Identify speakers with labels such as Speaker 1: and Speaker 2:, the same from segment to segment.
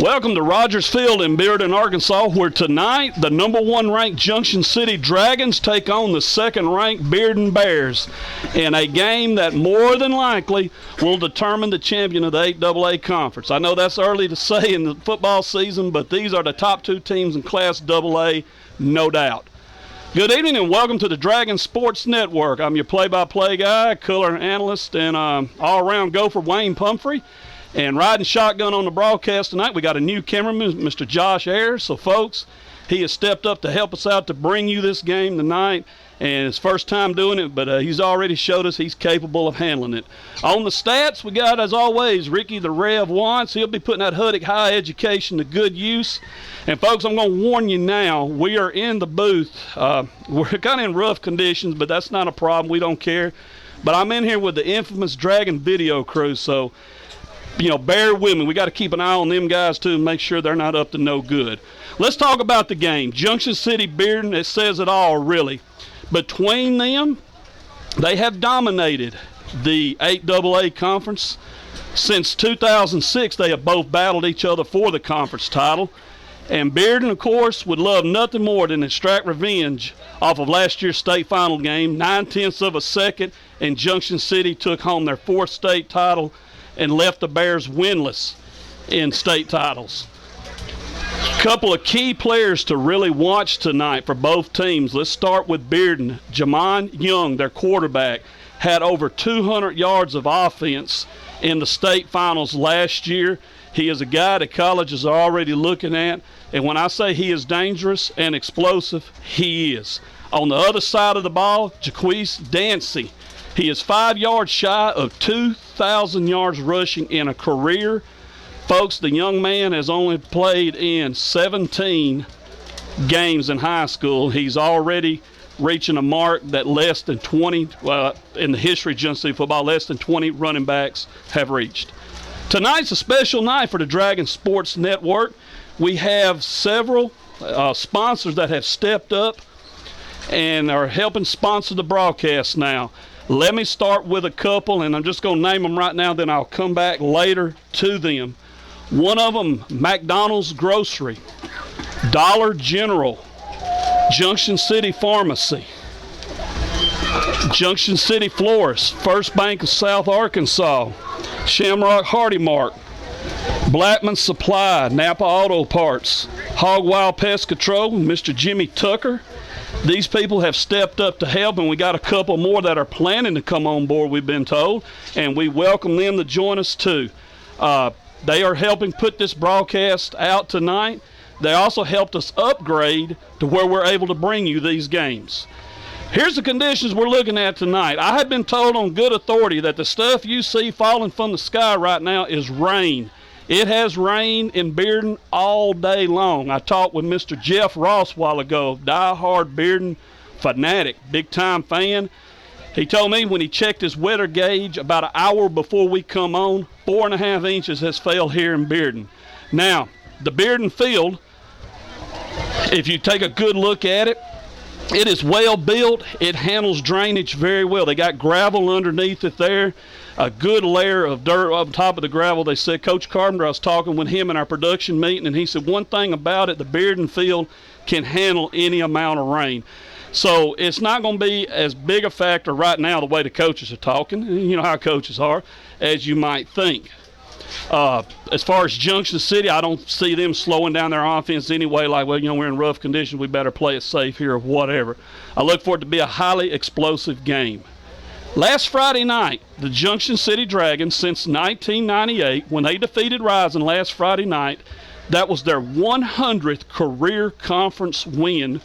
Speaker 1: Welcome to Rogers Field in Bearden, Arkansas, where tonight the number 1 ranked Junction City Dragons take on the 2nd ranked Bearden Bears in a game that more than likely will determine the champion of the 8AA conference. I know that's early to say in the football season, but these are the top 2 teams in Class AA, no doubt. Good evening and welcome to the Dragon Sports Network. I'm your play-by-play guy, color analyst, and all-around gopher Wayne Pumphrey. And riding shotgun on the broadcast tonight, we got a new cameraman, Mr. Josh Ayers. So, folks, he has stepped up to help us out to bring you this game tonight. And it's first time doing it, but he's already showed us he's capable of handling it. On the stats, we got, as always, Ricky the Rev Wants. He'll be putting that Huddick High education to good use. And, folks, I'm going to warn you now, we are in the booth. We're kind of in rough conditions, but that's not a problem. We don't care. But I'm in here with the infamous Dragon video crew, so bear with me. We got to keep an eye on them guys, too, and make sure they're not up to no good. Let's talk about the game. Junction City Bearden, it says it all, really. Between them, they have dominated the 8AA conference. Since 2006, they have both battled each other for the conference title. And Bearden, of course, would love nothing more than to extract revenge off of last year's state final game, 9/10 of a second, and Junction City took home their 4th state title and left the Bears winless in state titles. Couple of key players to really watch tonight for both teams. Let's start with Bearden. Jamon Young, their quarterback, had over 200 yards of offense in the state finals last year. He is a guy that colleges are already looking at, and when I say he is dangerous and explosive, he is. On the other side of the ball, Jaquise Dancy. He is 5 yards shy of 2,000 yards rushing in a career. Folks, the young man has only played in 17 games in high school. He's already reaching a mark that less than 20, in the history of Junction City football, less than 20 running backs have reached. Tonight's a special night for the Dragon Sports Network. We have several sponsors that have stepped up and are helping sponsor the broadcast now. Let me start with a couple, and I'm just going to name them right now, then I'll come back later to them. One of them, McDonald's Grocery, Dollar General, Junction City Pharmacy, Junction City Florist, First Bank of South Arkansas, Shamrock Hardy Mark, Blackman Supply, Napa Auto Parts, Hog Wild Pest Control, Mr. Jimmy Tucker. These people have stepped up to help, and we got a couple more that are planning to come on board, we've been told, and we welcome them to join us too. They are helping put this broadcast out tonight. They also helped us upgrade to where we're able to bring you these games. Here's the conditions we're looking at tonight. I have been told on good authority that the stuff you see falling from the sky right now is rain. It has rained in Bearden all day long. I talked with Mr. Jeff Ross a while ago, die-hard Bearden fanatic, big-time fan. He told me when he checked his weather gauge about an hour before we come on, 4.5 inches has fell here in Bearden. Now, the Bearden field, if you take a good look at it, it is well built. It handles drainage very well. They got gravel underneath it there, a good layer of dirt on top of the gravel. They said, Coach Carpenter, I was talking with him in our production meeting, and he said one thing about it, the Bearden field can handle any amount of rain. So it's not going to be as big a factor right now the way the coaches are talking, you know how coaches are, as you might think. As far as Junction City, I don't see them slowing down their offense anyway, like, well, we're in rough conditions, we better play it safe here or whatever. I look for it to be a highly explosive game. Last Friday night, the Junction City Dragons, since 1998, when they defeated Rising last Friday night, that was their 100th career conference win.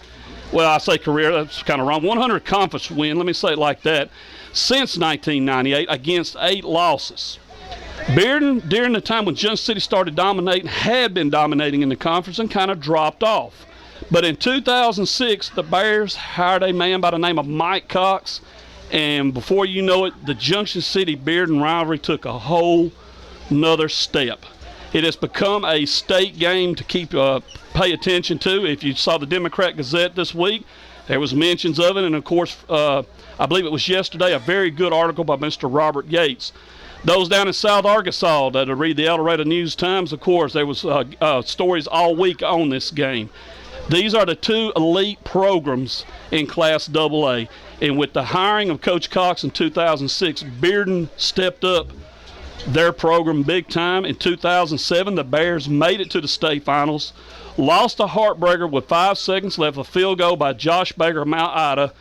Speaker 1: Well, I say career, that's kind of wrong. 100th conference win, let me say it like that, since 1998 against 8 losses. Bearden, during the time when Junction City started dominating, had been dominating in the conference and kind of dropped off. But in 2006, the Bears hired a man by the name of Mike Cox, and before you know it, the Junction City-Bearden rivalry took a whole nother step. It has become a state game to pay attention to. If you saw the Democrat Gazette this week, there was mentions of it, and of course, I believe it was yesterday, a very good article by Mr. Robert Yates. Those down in South Arkansas that read the El Dorado News Times, of course, there was stories all week on this game. These are the two elite programs in Class AA. And with the hiring of Coach Cox in 2006, Bearden stepped up their program big time. In 2007, the Bears made it to the state finals, lost a heartbreaker with 5 seconds left. A field goal by Josh Baker of Mount Ida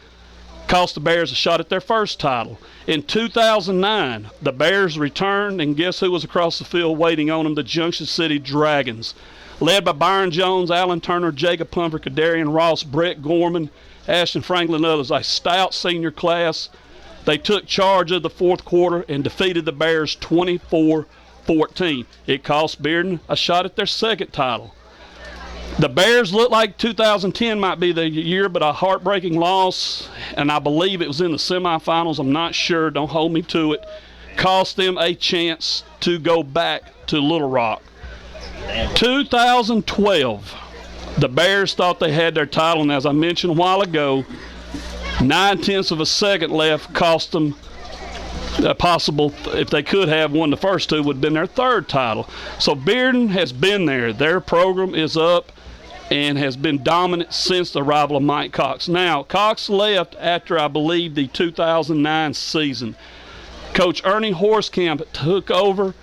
Speaker 1: cost the Bears a shot at their first title. In 2009, the Bears returned, and guess who was across the field waiting on them? The Junction City Dragons. Led by Byron Jones, Alan Turner, Jacob Pumper, Kadarian Ross, Brett Gorman, Ashton Franklin, and others. A stout senior class. They took charge of the fourth quarter and defeated the Bears 24-14. It cost Bearden a shot at their second title. The Bears looked like 2010 might be the year, but a heartbreaking loss, and I believe it was in the semifinals. I'm not sure. Don't hold me to it. Cost them a chance to go back to Little Rock. 2012, the Bears thought they had their title, and as I mentioned a while ago, 9/10 of a second left cost them a possible, if they could have won the first two, would have been their third title. So Bearden has been there. Their program is up and has been dominant since the arrival of Mike Cox. Now, Cox left after, I believe, the 2009 season. Coach Ernie Horskamp took over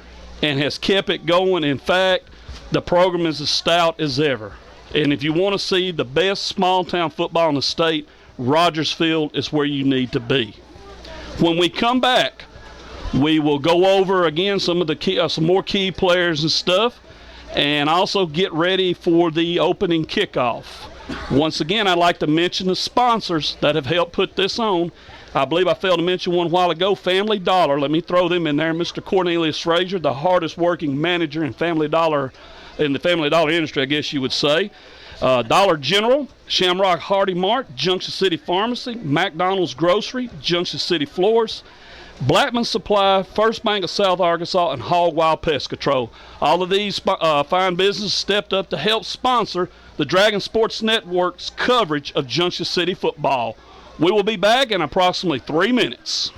Speaker 1: and has kept it going. In fact, the program is as stout as ever. And if you want to see the best small-town football in the state, Rogers Field is where you need to be. When we come back, we will go over again some of the key, some more key players and stuff, and also get ready for the opening kickoff. Once again, I'd like to mention the sponsors that have helped put this on. I believe I failed to mention one while ago, Family Dollar. Let me throw them in there. Mr. Cornelius Frazier, the hardest working manager in Family Dollar, in the Family Dollar industry, I guess you would say. Dollar General, Shamrock Hardy Mart, Junction City Pharmacy, McDonald's Grocery, Junction City Floors, Blackman Supply, First Bank of South Arkansas, and Hog Wild Pest Control. All of these fine businesses stepped up to help sponsor the Dragon Sports Network's coverage of Junction City football. We will be back in approximately 3 minutes.